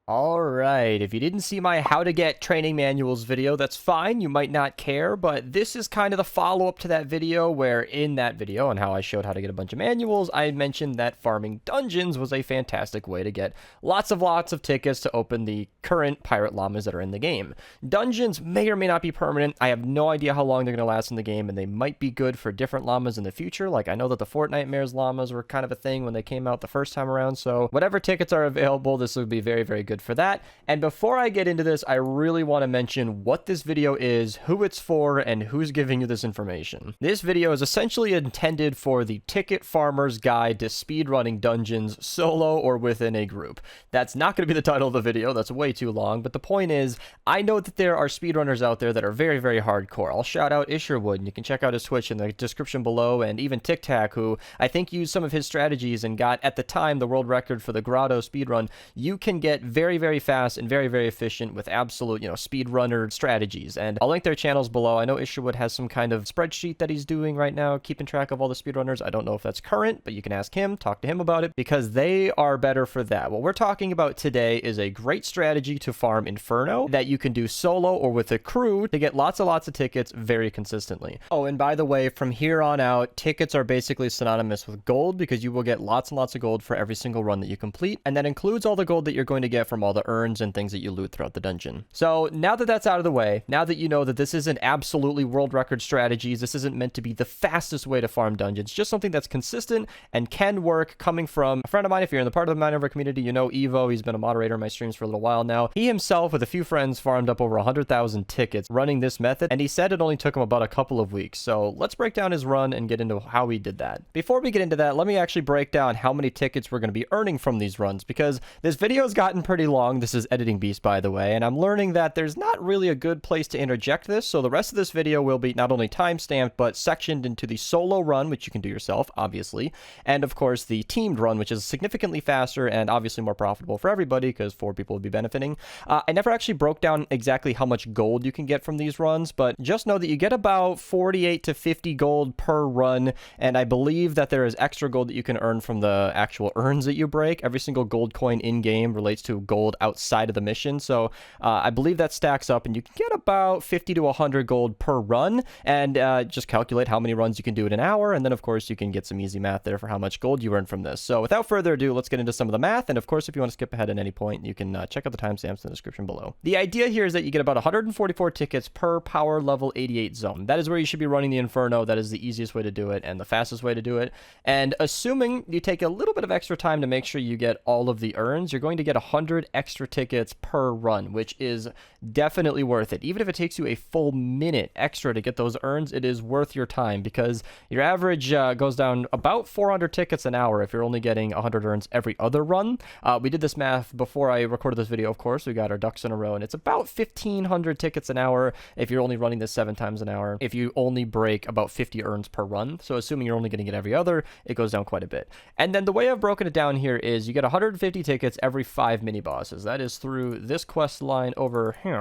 Alright, if you didn't see my how to get training manuals video, that's fine, you might not care, but this is kind of the follow-up to that video where in that video on how I showed how to get a bunch of manuals, I mentioned that farming dungeons was a fantastic way to get lots of tickets to open the current pirate llamas that are in the game. Dungeons may or may not be permanent, I have no idea how long they're going to last in the game, and they might be good for different llamas in the future, like I know that the Fortnite Mares llamas were kind of a thing when they came out the first time around, so whatever tickets are available, this would be very, very good for that. And before I get into this, I really want to mention what this video is, who it's for, and who's giving you this information. This video is essentially intended for the Ticket Farmer's Guide to Speedrunning Dungeons solo or within a group. That's not going to be the title of the video, that's way too long, but the point is, I know that there are speedrunners out there that are very, very hardcore. I'll shout out Isherwood, and you can check out his Twitch in the description below, and even Tic Tac, who I think used some of his strategies and got, at the time, the world record for the Grotto speedrun. You can get very, very fast and very, very efficient with absolute, speedrunner strategies. And I'll link their channels below. I know Isherwood has some kind of spreadsheet that he's doing right now, keeping track of all the speedrunners. I don't know if that's current, but you can ask him, talk to him about it, because they are better for that. What we're talking about today is a great strategy to farm Inferno that you can do solo or with a crew to get lots of tickets very consistently. Oh, and by the way, from here on out, tickets are basically synonymous with gold because you will get lots and lots of gold for every single run that you complete, and that includes all the gold that you're going to get from all the urns and things that you loot throughout the dungeon. So now that that's out of the way, now that you know that this isn't absolutely world record strategies, this isn't meant to be the fastest way to farm dungeons, just something that's consistent and can work coming from a friend of mine. If you're in the part of the Minerva community, you know Eevoe. He's been a moderator in my streams for a little while now. He himself, with a few friends, farmed up over 100,000 tickets running this method, and he said it only took him about a couple of weeks. So let's break down his run and get into how he did that. Before we get into that, let me actually break down how many tickets we're going to be earning from these runs, because this video has gotten pretty long. This is Editing Beast, by the way, and I'm learning that there's not really a good place to interject this, so the rest of this video will be not only time-stamped, but sectioned into the solo run, which you can do yourself, obviously, and of course the teamed run, which is significantly faster and obviously more profitable for everybody, because 4 people would be benefiting. I never actually broke down exactly how much gold you can get from these runs, but just know that you get about 48 to 50 gold per run, and I believe that there is extra gold that you can earn from the actual urns that you break. Every single gold coin in-game relates to gold outside of the mission, so I believe that stacks up, and you can get about 50 to 100 gold per run, and just calculate how many runs you can do in an hour, and then of course you can get some easy math there for how much gold you earn from this. So without further ado, let's get into some of the math, and of course if you want to skip ahead at any point, you can check out the timestamps in the description below. The idea here is that you get about 144 tickets per power level 88 zone. That is where you should be running the Inferno. That is the easiest way to do it and the fastest way to do it. And assuming you take a little bit of extra time to make sure you get all of the urns, you're going to get 100 extra tickets per run, which is definitely worth it. Even if it takes you a full minute extra to get those urns, it is worth your time, because your average goes down about 400 tickets an hour if you're only getting 100 urns every other run. We did this math before I recorded this video, of course. We got our ducks in a row, and it's about 1,500 tickets an hour if you're only running this 7 times an hour, if you only break about 50 urns per run. So assuming you're only getting it every other, it goes down quite a bit. And then the way I've broken it down here is you get 150 tickets every 5 mini bosses. That is through this quest line over here.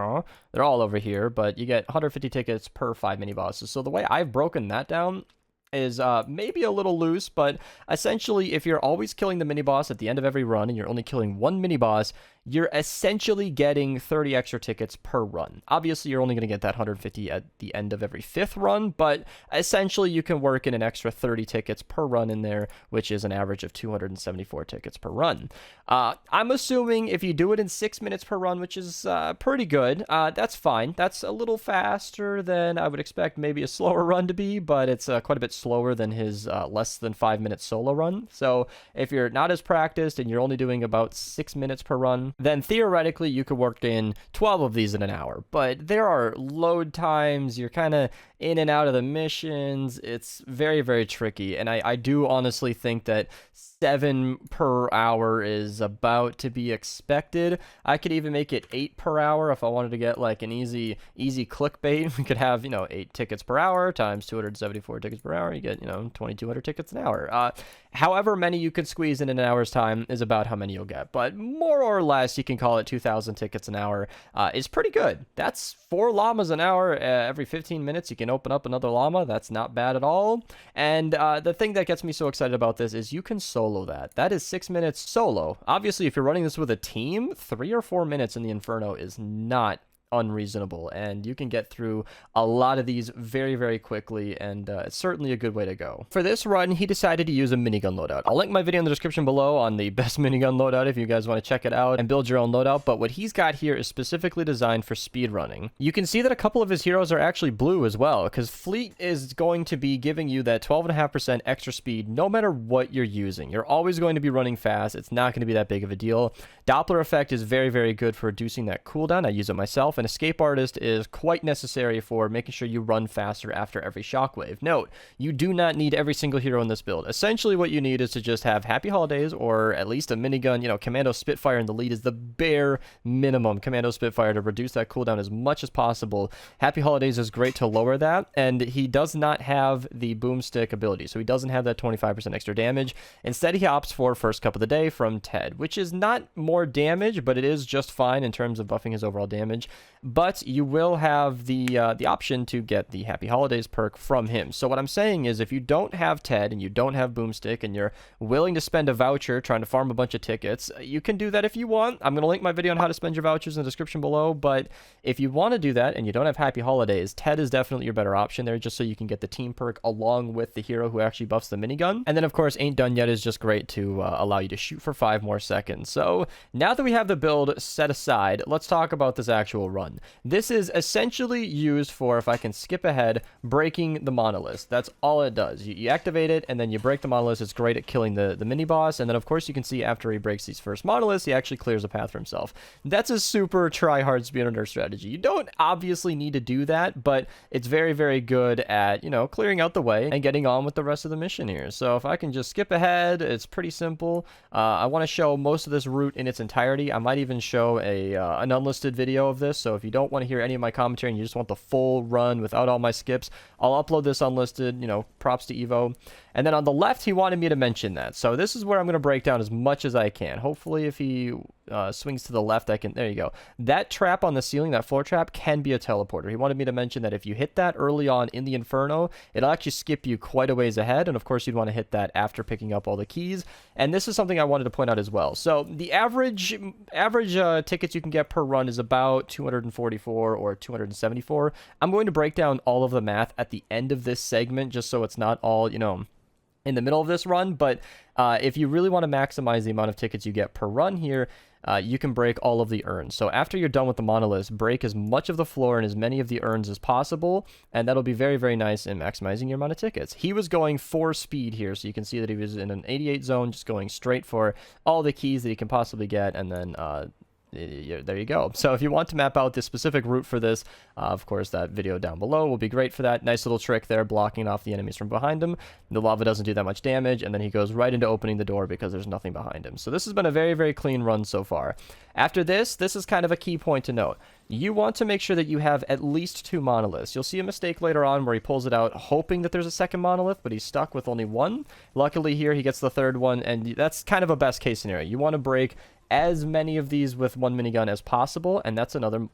They're all over here, but you get 150 tickets per 5 mini bosses. So the way I've broken that down is maybe a little loose, but essentially if you're always killing the mini boss at the end of every run and you're only killing one mini boss, you're essentially getting 30 extra tickets per run. Obviously, you're only going to get that 150 at the end of every 5th run, but essentially you can work in an extra 30 tickets per run in there, which is an average of 274 tickets per run. I'm assuming if you do it in 6 minutes per run, which is pretty good, that's fine. That's a little faster than I would expect maybe a slower run to be, but it's quite a bit slower than his less than 5-minute solo run. So if you're not as practiced and you're only doing about 6 minutes per run, then theoretically you could work in 12 of these in an hour. But there are load times, you're kind of in and out of the missions. It's very, very tricky, and I do honestly think that 7 per hour is about to be expected. I could even make it 8 per hour if I wanted to get like an easy clickbait. We could have, 8 tickets per hour times 274 tickets per hour. You get, 2,200 tickets an hour. However many you could squeeze in an hour's time is about how many you'll get. But more or less, you can call it 2,000 tickets an hour is pretty good. That's 4 llamas an hour every 15 minutes. You can open up another llama. That's not bad at all. And the thing that gets me so excited about this is you can solo that. That is 6 minutes solo. Obviously, if you're running this with a team, 3 or 4 minutes in the Inferno is not unreasonable, and you can get through a lot of these very, very quickly, and it's certainly a good way to go. For this run, he decided to use a minigun loadout. I'll link my video in the description below on the best minigun loadout if you guys want to check it out and build your own loadout, but what he's got here is specifically designed for speedrunning. You can see that a couple of his heroes are actually blue as well, because Fleet is going to be giving you that 12.5% extra speed no matter what you're using. You're always going to be running fast. It's not going to be that big of a deal. Doppler effect is very, very good for reducing that cooldown. I use it myself. And Escape Artist is quite necessary for making sure you run faster after every shockwave. Note, you do not need every single hero in this build. Essentially, what you need is to just have Happy Holidays or at least a minigun. You know, Commando Spitfire in the lead is the bare minimum. Commando Spitfire to reduce that cooldown as much as possible. Happy Holidays is great to lower that, and he does not have the boomstick ability, so he doesn't have that 25% extra damage. Instead, he opts for First Cup of the Day from Ted, which is not more damage, but it is just fine in terms of buffing his overall damage. But you will have the option to get the Happy Holidays perk from him. So what I'm saying is, if you don't have Ted and you don't have Boomstick and you're willing to spend a voucher trying to farm a bunch of tickets, you can do that if you want. I'm going to link my video on how to spend your vouchers in the description below, but if you want to do that and you don't have Happy Holidays, Ted is definitely your better option there, just so you can get the team perk along with the hero who actually buffs the minigun. And then, of course, Ain't Done Yet is just great to allow you to shoot for 5 more seconds. So now that we have the build set aside, let's talk about this actual run. This is essentially used for, if I can skip ahead, breaking the monolith. That's all it does. You activate it, and then you break the monolith. It's great at killing the mini-boss, and then, of course, you can see after he breaks these first monoliths, he actually clears a path for himself. That's a super try-hard speedrunner strategy. You don't obviously need to do that, but it's very, very good at, you know, clearing out the way and getting on with the rest of the mission here. So if I can just skip ahead, it's pretty simple. I want to show most of this route in its entirety. I might even show an unlisted video of this, so if you don't want to hear any of my commentary and you just want the full run without all my skips, I'll upload this unlisted. You know, props to Eevoe. And then on the left, he wanted me to mention that. So this is where I'm going to break down as much as I can. Hopefully, if he swings to the left, I can... There you go. That trap on the ceiling, that floor trap, can be a teleporter. He wanted me to mention that if you hit that early on in the Inferno, it'll actually skip you quite a ways ahead. And of course, you'd want to hit that after picking up all the keys. And this is something I wanted to point out as well. So the average tickets you can get per run is about 244 or 274. I'm going to break down all of the math at the end of this segment, just so it's not all, you know, in the middle of this run. But if you really want to maximize the amount of tickets you get per run here, you can break all of the urns. So after you're done with the monoliths, break as much of the floor and as many of the urns as possible, and that'll be very, very nice in maximizing your amount of tickets. He was going for speed here, so you can see that he was in an 88 zone, just going straight for all the keys that he can possibly get, and then there you go. So if you want to map out the specific route for this, of course, that video down below will be great for that. Nice little trick there, blocking off the enemies from behind him. The lava doesn't do that much damage, and then he goes right into opening the door because there's nothing behind him. So this has been a very, very clean run so far. After this is kind of a key point to note. You want to make sure that you have at least 2 monoliths. You'll see a mistake later on where he pulls it out hoping that there's a second monolith, but he's stuck with only 1. Luckily here, he gets the 3rd one, and that's kind of a best case scenario. You want to break as many of these with 1 minigun as possible, and that's another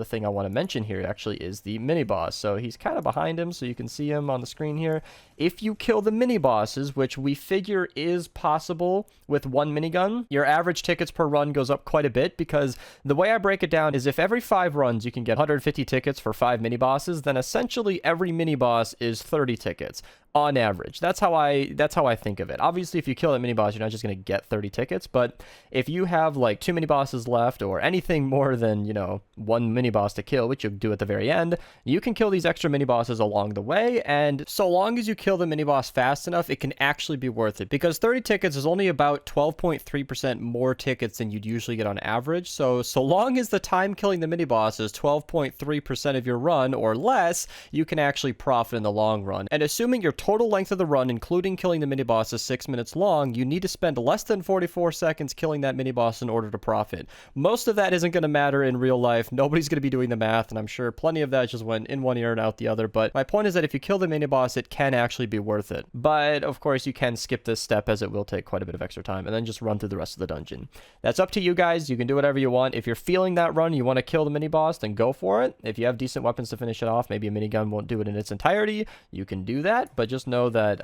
thing I want to mention here actually is the mini boss. So he's kind of behind him, so you can see him on the screen here. If you kill the mini bosses, which we figure is possible with 1 minigun, your average tickets per run goes up quite a bit, because the way I break it down is if every 5 runs you can get 150 tickets for 5 mini bosses, then essentially every mini boss is 30 tickets on average. That's how I think of it. Obviously, if you kill that mini boss, you're not just going to get 30 tickets, but if you have like 2 mini bosses left or anything more than, you know, 1 mini boss to kill, which you'll do at the very end, you can kill these extra mini bosses along the way, and so long as you kill the mini boss fast enough, it can actually be worth it, because 30 tickets is only about 12.3% more tickets than you'd usually get on average. So long as the time killing the mini boss is 12.3% of your run or less, you can actually profit in the long run. And assuming your total length of the run, including killing the mini boss, is 6 minutes long, you need to spend less than 44 seconds killing that mini boss in order to profit. Most of that isn't going to matter in real life. life. Nobody's going to be doing the math, and I'm sure plenty of that just went in one ear and out the other. But my point is that if you kill the mini boss, it can actually be worth it. But of course, you can skip this step as it will take quite a bit of extra time, and then just run through the rest of the dungeon. That's up to you guys. You can do whatever you want. If you're feeling that run, you want to kill the mini boss, then go for it. If you have decent weapons to finish it off, maybe a minigun won't do it in its entirety, you can do that. But just know that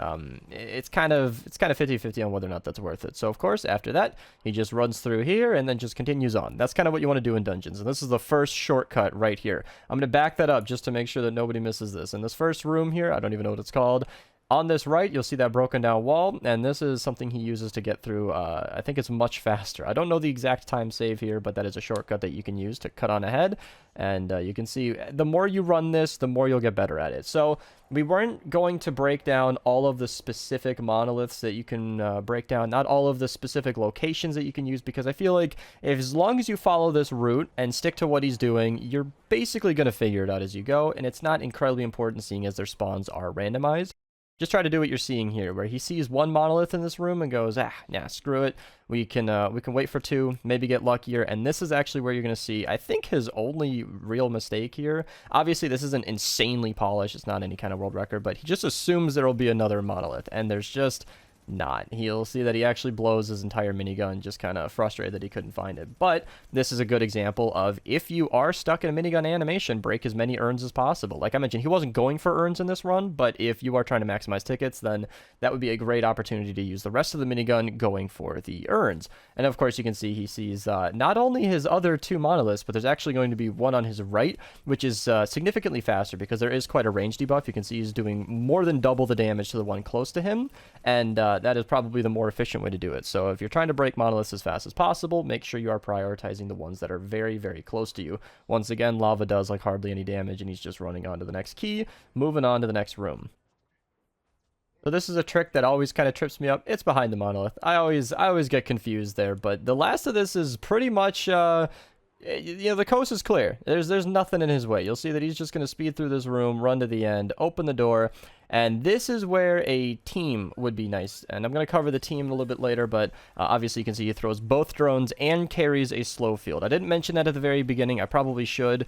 it's kind of 50-50 on whether or not that's worth it. So of course, after that, he just runs through here and then just continues on. That's kind of what you want to do in dungeons. And this is the first shortcut right here. I'm going to back that up just to make sure that nobody misses this. In this first room here, I don't even know what it's called. On this right, you'll see that broken down wall, and this is something he uses to get through. I think it's much faster. I don't know the exact time save here, but that is a shortcut that you can use to cut on ahead. And you can see the more you run this, the more you'll get better at it. So we weren't going to break down all of the specific monoliths that you can break down, not all of the specific locations that you can use, because I feel like as long as you follow this route and stick to what he's doing, you're basically going to figure it out as you go, and it's not incredibly important seeing as their spawns are randomized. Just try to do what you're seeing here, where he sees one monolith in this room and goes, nah, screw it. We can wait for two, maybe get luckier. And this is actually where you're going to see, I think, his only real mistake here. Obviously, this isn't insanely polished. It's not any kind of world record, but he just assumes there will be another monolith. And there's just not. He'll see that he actually blows his entire minigun, just kind of frustrated that he couldn't find it. But this is a good example of, if you are stuck in a minigun animation, break as many urns as possible. Like I mentioned, he wasn't going for urns in this run, but if you are trying to maximize tickets, then that would be a great opportunity to use the rest of the minigun going for the urns. And of course, you can see he sees not only his other two monoliths, but there's actually going to be one on his right, which is significantly faster because there is quite a range debuff. You can see he's doing more than double the damage to the one close to him, and that is probably the more efficient way to do it. So if you're trying to break monoliths as fast as possible, make sure you are prioritizing the ones that are very, very close to you. Once again, lava does like hardly any damage, and he's just running on to the next key, moving on to the next room. So this is a trick that always kind of trips me up. It's behind the monolith. I always get confused there, but the last of this is pretty much you know, the coast is clear. There's nothing in his way. You'll see that he's just going to speed through this room, run to the end, open the door, and this is where a team would be nice. And I'm going to cover the team a little bit later, but obviously you can see he throws both drones and carries a slow field. I didn't mention that at the very beginning. I probably should.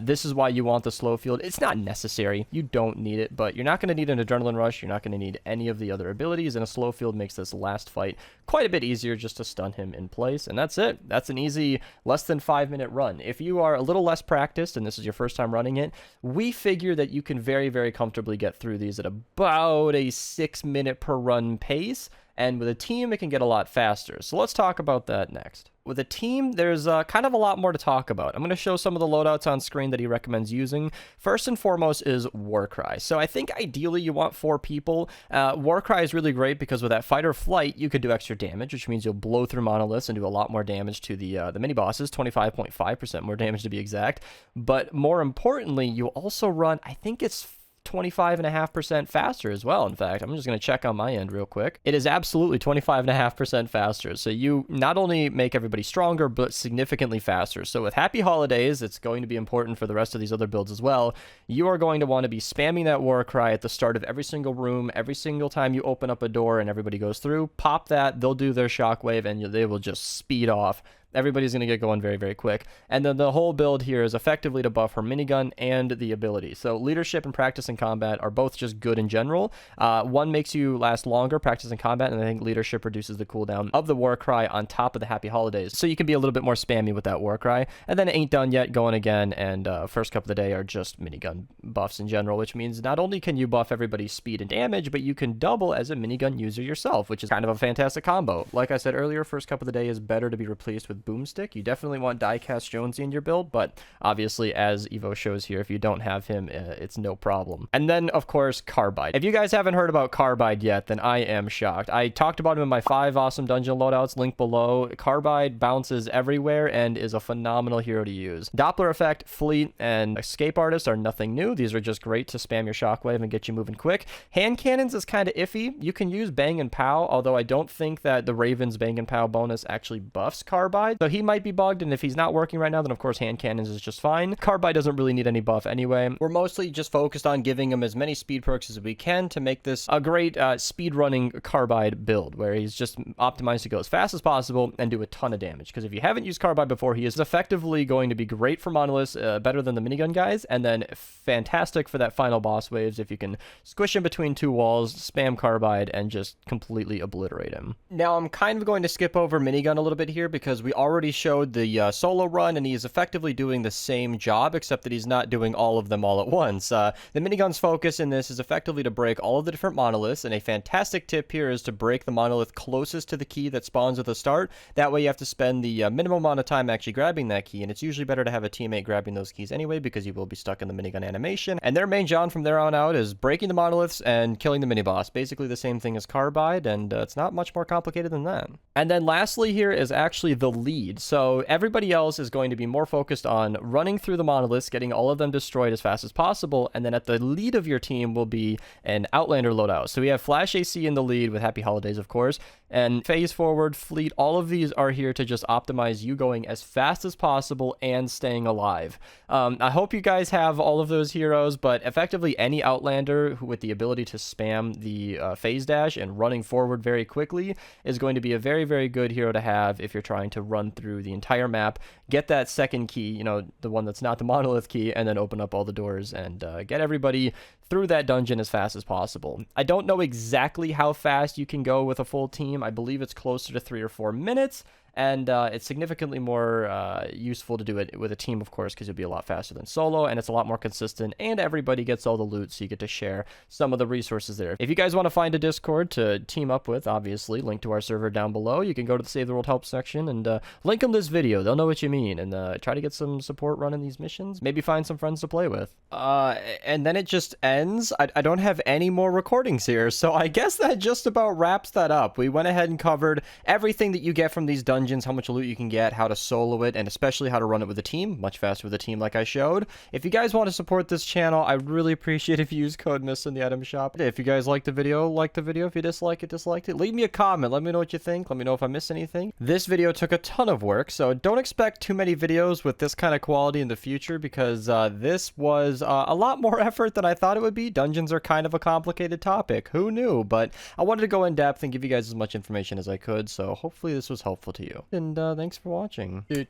This is why you want the slow field. It's not necessary. You don't need it, but you're not going to need an adrenaline rush. You're not going to need any of the other abilities, and a slow field makes this last fight quite a bit easier just to stun him in place. And that's it. That's an easy less than 5-minute run. If you are a little less practiced and this is your first time running it, we figure that you can very, very comfortably get through these at about a 6-minute per run pace, and with a team it can get a lot faster. So let's talk about that next. With a team, there's kind of a lot more to talk about. I'm going to show some of the loadouts on screen that he recommends using. First and foremost is Warcry. So I think ideally you want 4 people. Warcry is really great because with that fight or flight, you could do extra damage, which means you'll blow through monoliths and do a lot more damage to the mini bosses, 25.5% more damage to be exact. But more importantly, you'll also run, I think it's 25.5% faster as well. In fact, I'm just going to check on my end real quick. It is absolutely 25.5% faster. So you not only make everybody stronger, but significantly faster. So with Happy Holidays, it's going to be important for the rest of these other builds as well. You are going to want to be spamming that war cry at the start of every single room, every single time you open up a door and everybody goes through. Pop that, they'll do their shockwave, and they will just speed off. Everybody's going to get going very, very quick. And then the whole build here is effectively to buff her minigun and the ability. So leadership and practice in combat are both just good in general. One makes you last longer, practice in combat, and I think leadership reduces the cooldown of the war cry on top of the Happy Holidays. So you can be a little bit more spammy with that war cry. And then it ain't done yet, going again, and first couple of the day are just minigun buffs in general, which means not only can you buff everybody's speed and damage, but you can double as a minigun user yourself, which is kind of a fantastic combo. Like I said earlier, first couple of the day is better to be replaced with Boomstick. You definitely want Diecast Jonesy in your build, but obviously, as Eevoe shows here, if you don't have him, it's no problem. And then, of course, Carbide. If you guys haven't heard about Carbide yet, then I am shocked. I talked about him in my 5 awesome dungeon loadouts, link below. Carbide bounces everywhere and is a phenomenal hero to use. Doppler Effect, Fleet, and Escape Artist are nothing new. These are just great to spam your shockwave and get you moving quick. Hand Cannons is kind of iffy. You can use Bang and Pow, although I don't think that the Raven's Bang and Pow bonus actually buffs Carbide. Carbide, so he might be bugged, and if he's not working right now, then of course hand cannons is just fine. Carbide doesn't really need any buff anyway. We're mostly just focused on giving him as many speed perks as we can to make this a great speedrunning Carbide build, where he's just optimized to go as fast as possible and do a ton of damage. Because if you haven't used Carbide before, he is effectively going to be great for monoliths, better than the minigun guys, and then fantastic for that final boss waves if you can squish him between two walls, spam Carbide, and just completely obliterate him. Now, I'm kind of going to skip over minigun a little bit here because we already showed the solo run, and he is effectively doing the same job, except that he's not doing all of them all at once. The minigun's focus in this is effectively to break all of the different monoliths, and a fantastic tip here is to break the monolith closest to the key that spawns at the start. That way you have to spend the minimum amount of time actually grabbing that key, and it's usually better to have a teammate grabbing those keys anyway because you will be stuck in the minigun animation. And their main job from there on out is breaking the monoliths and killing the mini-boss. Basically the same thing as Carbide, and it's not much more complicated than that. And then lastly here is actually the lead. So everybody else is going to be more focused on running through the monoliths, getting all of them destroyed as fast as possible, and then at the lead of your team will be an Outlander loadout. So we have Flash AC in the lead with Happy Holidays, of course, and Phase Forward, Fleet, all of these are here to just optimize you going as fast as possible and staying alive. I hope you guys have all of those heroes, but effectively any Outlander with the ability to spam the phase dash and running forward very quickly is going to be a very, very good hero to have if you're trying to run through the entire map, get that second key, you know, the one that's not the monolith key, and then open up all the doors and get everybody through that dungeon as fast as possible. I don't know exactly how fast you can go with a full team. I believe it's closer to 3 or 4 minutes. And it's significantly more useful to do it with a team, of course, because you'll be a lot faster than solo, and it's a lot more consistent, and everybody gets all the loot, so you get to share some of the resources there. If you guys want to find a Discord to team up with, obviously, link to our server down below. You can go to the Save the World Help section and link them this video. They'll know what you mean, and try to get some support running these missions. Maybe find some friends to play with. And then it just ends. I don't have any more recordings here, so I guess that just about wraps that up. We went ahead and covered everything that you get from these dungeons, how much loot you can get, how to solo it, and especially how to run it with a team, much faster with a team like I showed. If you guys want to support this channel, I would really appreciate if you use code Mista in the item shop. If you guys liked the video, like the video. If you disliked it. Leave me a comment. Let me know what you think. Let me know if I missed anything. This video took a ton of work, so don't expect too many videos with this kind of quality in the future because this was a lot more effort than I thought it would be. Dungeons are kind of a complicated topic. Who knew? But I wanted to go in depth and give you guys as much information as I could, so hopefully this was helpful to you. And thanks for watching. And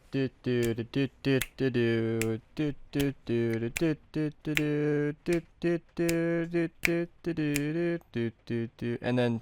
then